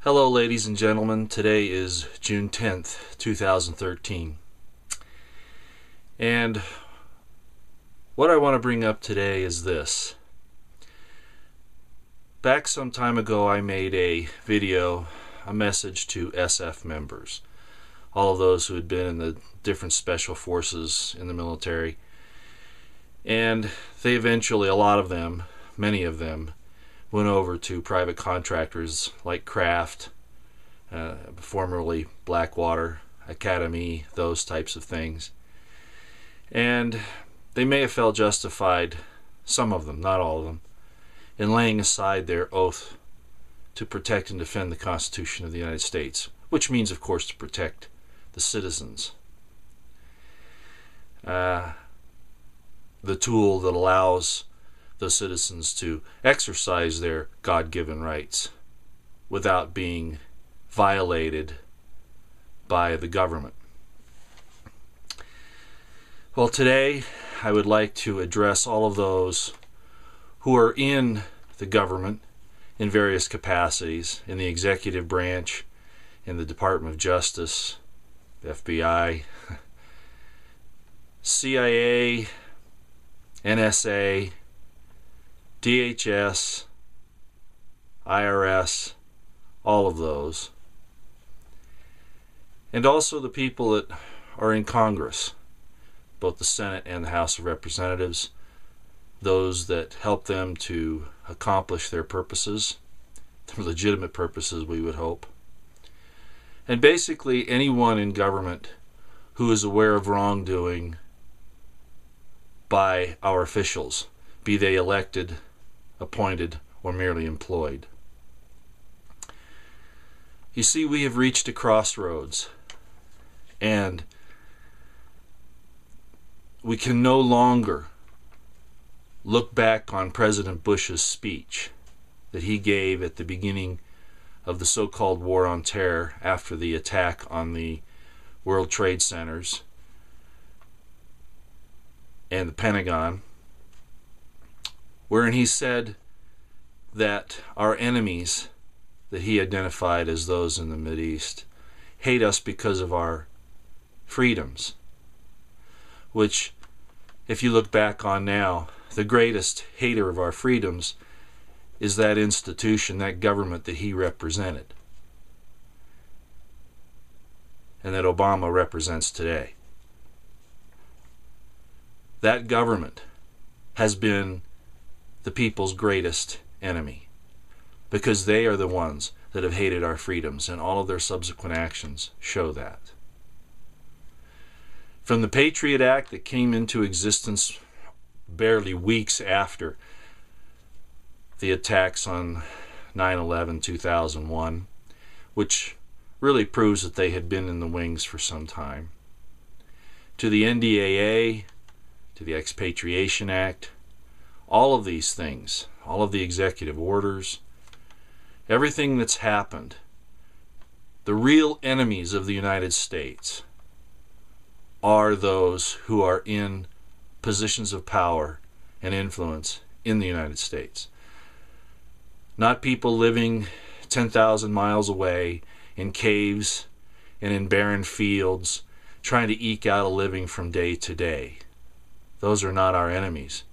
Hello ladies and gentlemen, today is June 10th, 2013. And what I want to bring up today is this. Back some time ago I made a video, a message to SF members. All of those who had been in the different special forces in the military. And they eventually, a lot of them, many of them, went over to private contractors like Kraft, formerly Blackwater, Academy, those types of things. And they may have felt justified, some of them, not all of them, in laying aside their oath to protect and defend the Constitution of the United States, which means, of course, to protect the citizens. The tool that allows the citizens to exercise their God-given rights without being violated by the government. Well, today I would like to address all of those who are in the government in various capacities, in the executive branch, in the Department of Justice, the FBI, CIA, NSA, DHS, IRS, all of those. And also the people that are in Congress, both the Senate and the House of Representatives, those that help them to accomplish their purposes, the legitimate purposes we would hope. And basically anyone in government who is aware of wrongdoing by our officials, be they elected, appointed, or merely employed. You see, we have reached a crossroads, and we can no longer look back on President Bush's speech that he gave at the beginning of the so-called War on Terror after the attack on the World Trade Centers and the Pentagon, wherein he said that our enemies that he identified as those in the Mideast hate us because of our freedoms, which, if you look back on now, the greatest hater of our freedoms is that institution, that government that he represented, and that Obama represents today. That government has been the people's greatest enemy, because they are the ones that have hated our freedoms, and all of their subsequent actions show that. From the Patriot Act that came into existence barely weeks after the attacks on 9/11/2001, which really proves that they had been in the wings for some time, to the NDAA, to the Expatriation Act, all of these things, all of the executive orders, everything that's happened, the real enemies of the United States are those who are in positions of power and influence in the United States. Not people living 10,000 miles away in caves and in barren fields trying to eke out a living from day to day. Those are not our enemies.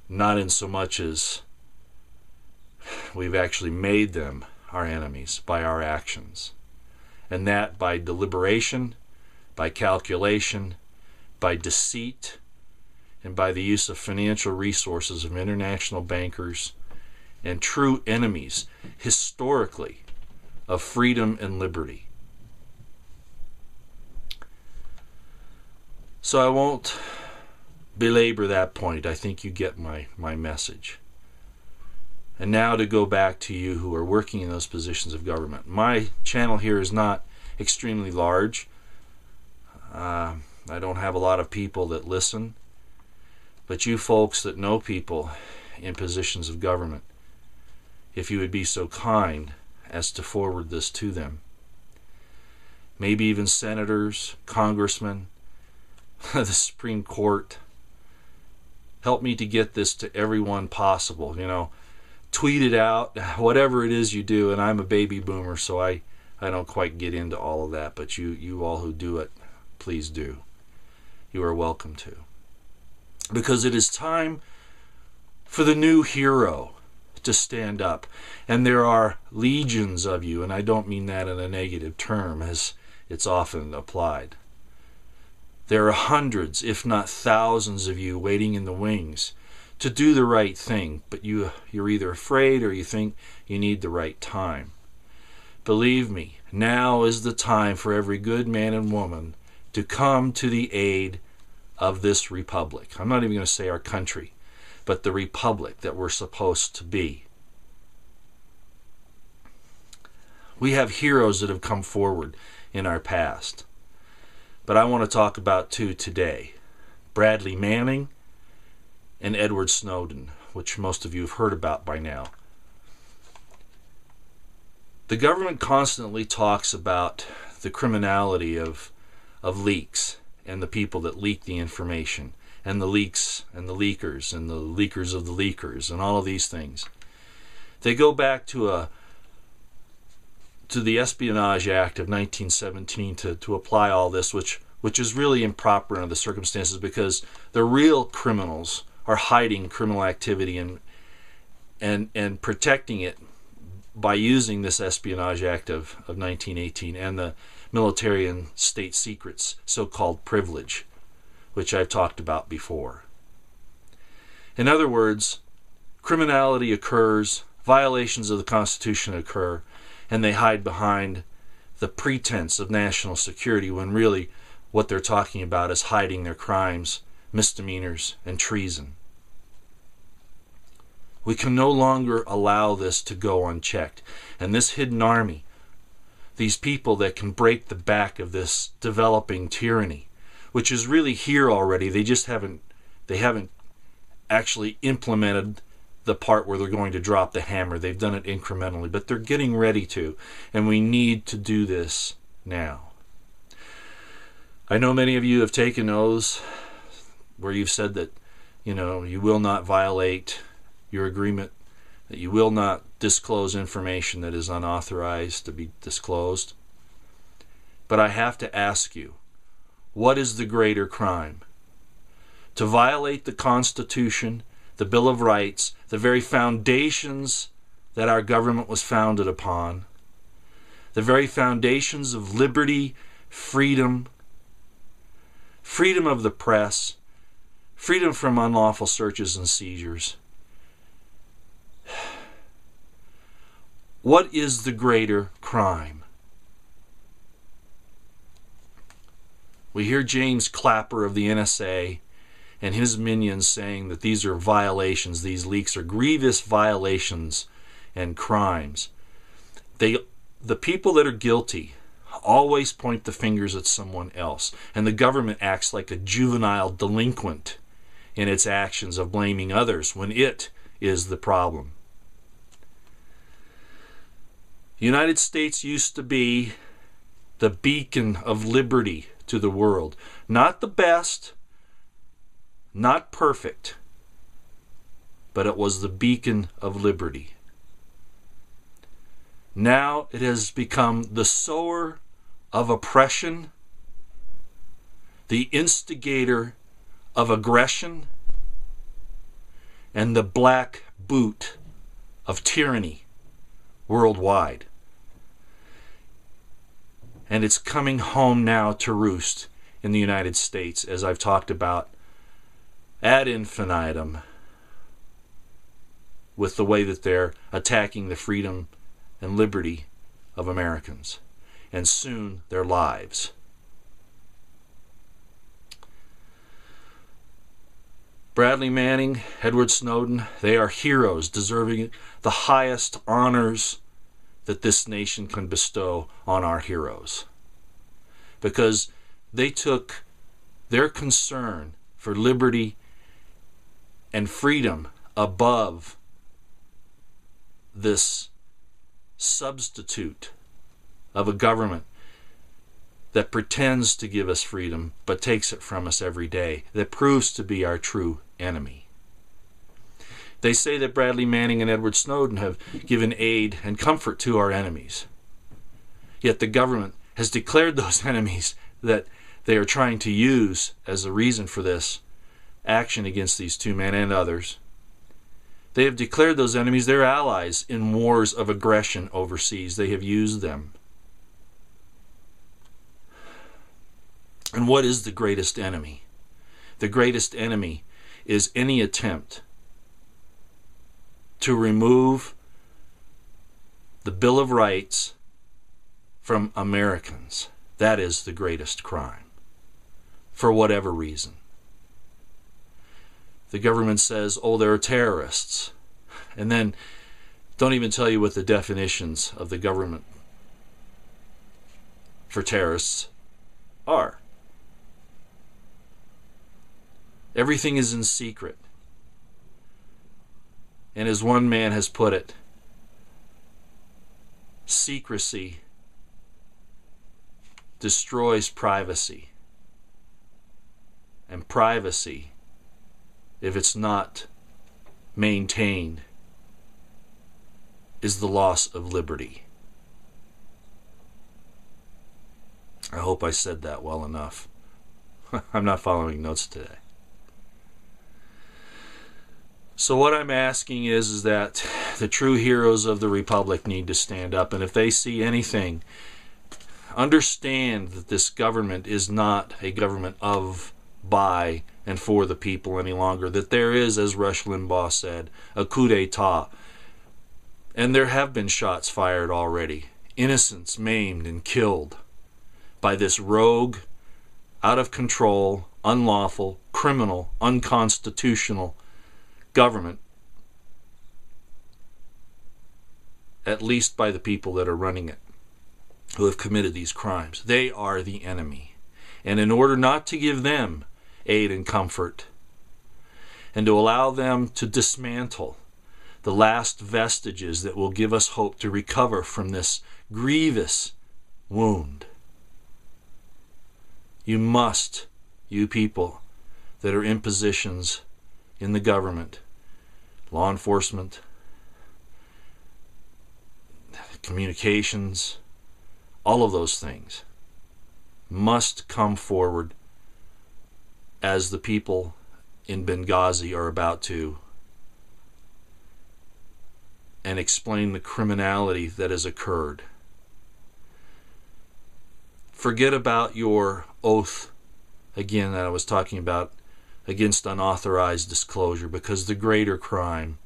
Not in so much as we've actually made them our enemies by our actions. And that by deliberation, by calculation, by deceit, and by the use of financial resources of international bankers and true enemies, historically, of freedom and liberty. So I won't belabor that point. I think you get my message. And now to go back to you who are working in those positions of government. My channel here is not extremely large. I don't have a lot of people that listen. But you folks that know people in positions of government, if you would be so kind as to forward this to them. Maybe even senators, congressmen, the Supreme Court. Help me to get this to everyone possible. You know, tweet it out, whatever it is you do. And I'm a baby boomer, so I don't quite get into all of that. But you all who do it, please do. You are welcome to. Because it is time for the new hero to stand up. And there are legions of you, and I don't mean that in a negative term as it's often applied. There are hundreds, if not thousands of you waiting in the wings to do the right thing, but you're either afraid or you think you need the right time. Believe me, now is the time for every good man and woman to come to the aid of this republic. I'm not even going to say our country, but the republic that we're supposed to be. We have heroes that have come forward in our past, but I want to talk about two today: Bradley Manning and Edward Snowden, which most of you have heard about by now. The government constantly talks about the criminality of leaks and the people that leak the information, and the leaks and the leakers and the leakers of the leakers and all of these things. They go back to the Espionage Act of 1917 to apply all this, which is really improper under the circumstances, because the real criminals are hiding criminal activity and protecting it by using this Espionage Act of 1918 and the military and state secrets, so-called privilege, which I've talked about before. In other words, criminality occurs, violations of the Constitution occur, and they hide behind the pretense of national security when really what they're talking about is hiding their crimes, misdemeanors, and treason. We can no longer allow this to go unchecked. And this hidden army, these people that can break the back of this developing tyranny, which is really here already, they haven't actually implemented the part where they're going to drop the hammer. They've done it incrementally, but they're getting ready to, and we need to do this now. I know many of you have taken oaths where you've said that, you will not violate your agreement, that you will not disclose information that is unauthorized to be disclosed. But I have to ask you, what is the greater crime? To violate the Constitution, the Bill of Rights, the very foundations that our government was founded upon, the very foundations of liberty, freedom, freedom of the press, freedom from unlawful searches and seizures. What is the greater crime? We hear James Clapper of the NSA and his minions saying that these are violations, these leaks are grievous violations and crimes. The people that are guilty always point the fingers at someone else, and the government acts like a juvenile delinquent in its actions of blaming others when it is the problem. The United States used to be the beacon of liberty to the world. Not the best, not perfect, but it was the beacon of liberty. Now it has become the sower of oppression, the instigator of aggression, and the black boot of tyranny worldwide. And it's coming home now to roost in the United States, as I've talked about ad infinitum, with the way that they're attacking the freedom and liberty of Americans, and soon their lives. Bradley Manning, Edward Snowden, they are heroes deserving the highest honors that this nation can bestow on our heroes, because they took their concern for liberty and freedom above this substitute of a government that pretends to give us freedom but takes it from us every day, that proves to be our true enemy. They say that Bradley Manning and Edward Snowden have given aid and comfort to our enemies. Yet the government has declared those enemies that they are trying to use as a reason for this action against these two men and others. They have declared those enemies their allies in wars of aggression overseas. They have used them. And what is the greatest enemy? The greatest enemy is any attempt to remove the Bill of Rights from Americans. That is the greatest crime, for whatever reason. The government says, oh, there are terrorists, and then don't even tell you what the definitions of the government for terrorists are. Everything is in secret. And as one man has put it, secrecy destroys privacy. And privacy, if it's not maintained, is the loss of liberty. I hope I said that well enough. I'm not following notes today. So what I'm asking is that the true heroes of the Republic need to stand up, and if they see anything, understand that this government is not a government of, by, and for the people any longer, that there is, as Rush Limbaugh said, a coup d'etat. And there have been shots fired already. Innocents maimed and killed by this rogue, out of control, unlawful, criminal, unconstitutional government, at least by the people that are running it, who have committed these crimes. They are the enemy. And in order not to give them aid and comfort, and to allow them to dismantle the last vestiges that will give us hope to recover from this grievous wound, you must, you people that are in positions in the government, law enforcement, communications, all of those things, must come forward as the people in Benghazi are about to, and explain the criminality that has occurred. Forget about your oath, again, that I was talking about, against unauthorized disclosure, because the greater crime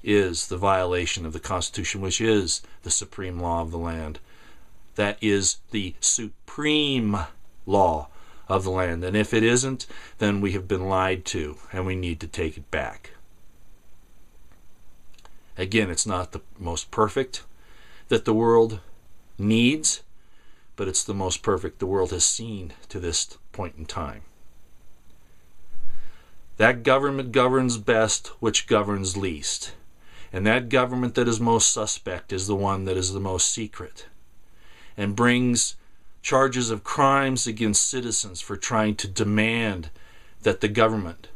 is the violation of the Constitution, which is the supreme law of the land. That is the supreme law of the land. And if it isn't, then we have been lied to, and we need to take it back. Again, it's not the most perfect that the world needs, but it's the most perfect the world has seen to this point in time. That government governs best which governs least. And that government that is most suspect is the one that is the most secret, and brings charges of crimes against citizens for trying to demand that the government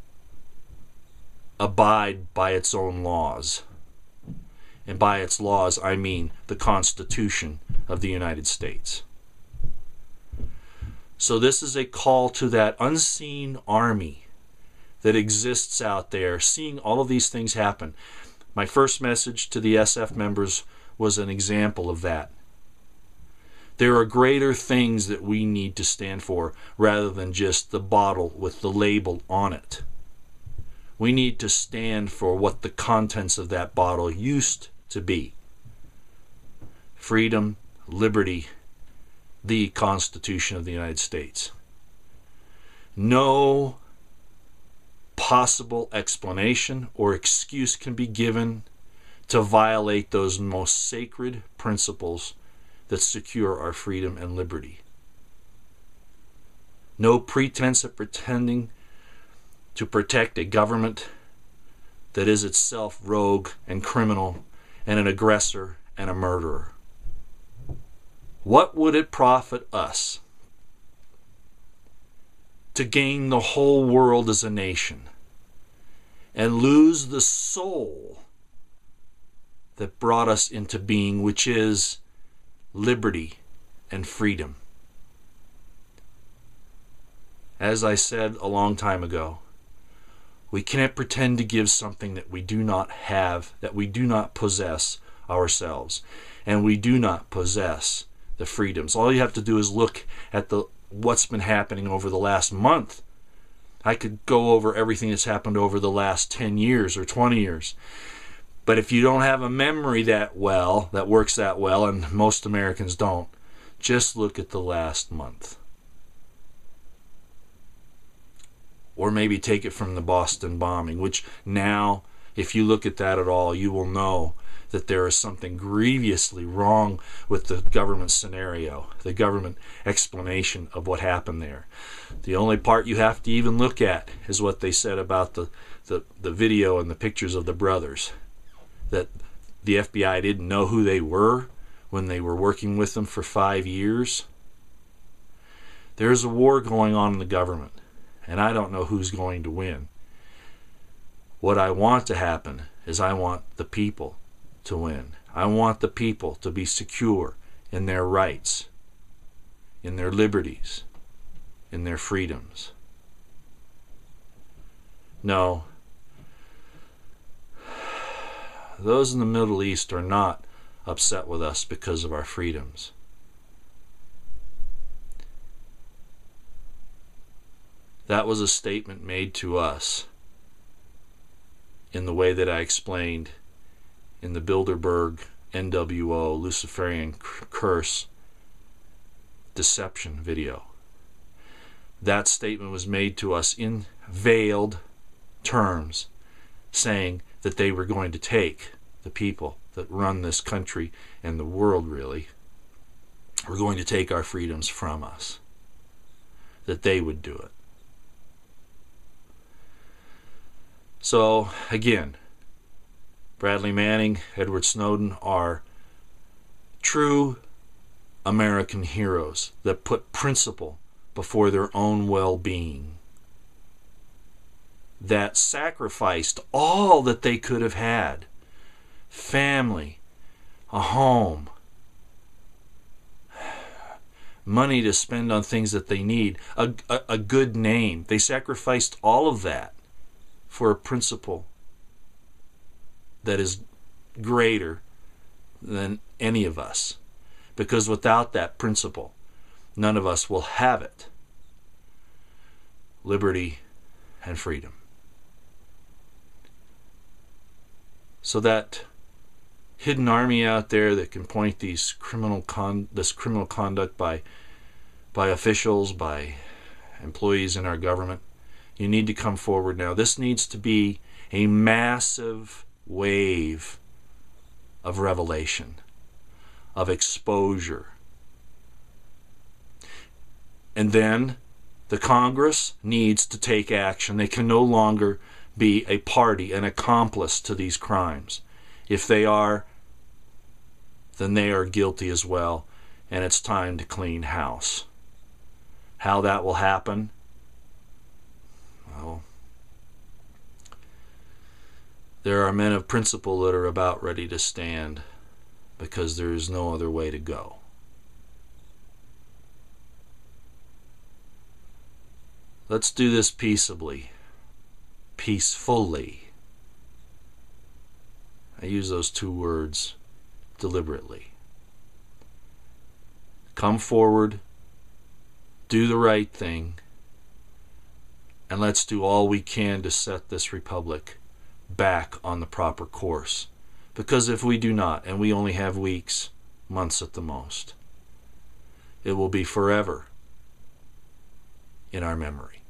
abide by its own laws. And by its laws, I mean the Constitution of the United States. So this is a call to that unseen army that exists out there, seeing all of these things happen. My first message to the SF members was an example of that. There are greater things that we need to stand for rather than just the bottle with the label on it. We need to stand for what the contents of that bottle used to be. Freedom, liberty, the Constitution of the United States. No possible explanation or excuse can be given to violate those most sacred principles that secure our freedom and liberty. No pretense of pretending to protect a government that is itself rogue and criminal and an aggressor and a murderer. What would it profit us to gain the whole world as a nation and lose the soul that brought us into being, which is liberty and freedom. As I said a long time ago, we can't pretend to give something that we do not have, that we do not possess ourselves, and we do not possess the freedoms. All you have to do is look at what's been happening over the last month. I could go over everything that's happened over the last 10 years or 20 years. But if you don't have a memory that works that well, and most Americans don't, just look at the last month. Or maybe take it from the Boston bombing, which now, if you look at that at all, you will know that there is something grievously wrong with the government scenario, the government explanation of what happened there. The only part you have to even look at is what they said about the video and the pictures of the brothers, that the FBI didn't know who they were when they were working with them for 5 years. There's a war going on in the government, and I don't know who's going to win. What I want to happen is I want the people to win. I want the people to be secure in their rights, in their liberties, in their freedoms. No, those in the Middle East are not upset with us because of our freedoms. That was a statement made to us in the way that I explained in the Bilderberg NWO Luciferian Curse Deception video. That statement was made to us in veiled terms, saying that they were going to take the people that run this country and the world, really, were going to take our freedoms from us. That they would do it. So, again, Bradley Manning, Edward Snowden are true American heroes that put principle before their own well-being, that sacrificed all that they could have had, family, a home, money to spend on things that they need, a good name. They sacrificed all of that for a principle that is greater than any of us. Because without that principle, none of us will have it. Liberty and freedom. So that hidden army out there that can point this criminal conduct by officials, by employees in our government, you need to come forward now. This needs to be a massive wave of revelation, of exposure. And then the Congress needs to take action. They can no longer be a party, an accomplice to these crimes. If they are, then they are guilty as well, and it's time to clean house. How that will happen? Well, there are men of principle that are about ready to stand because there is no other way to go. Let's do this peaceably, peacefully. I use those two words deliberately. Come forward, do the right thing, and let's do all we can to set this republic back on the proper course. Because if we do not, and we only have weeks, months at the most, it will be forever in our memory.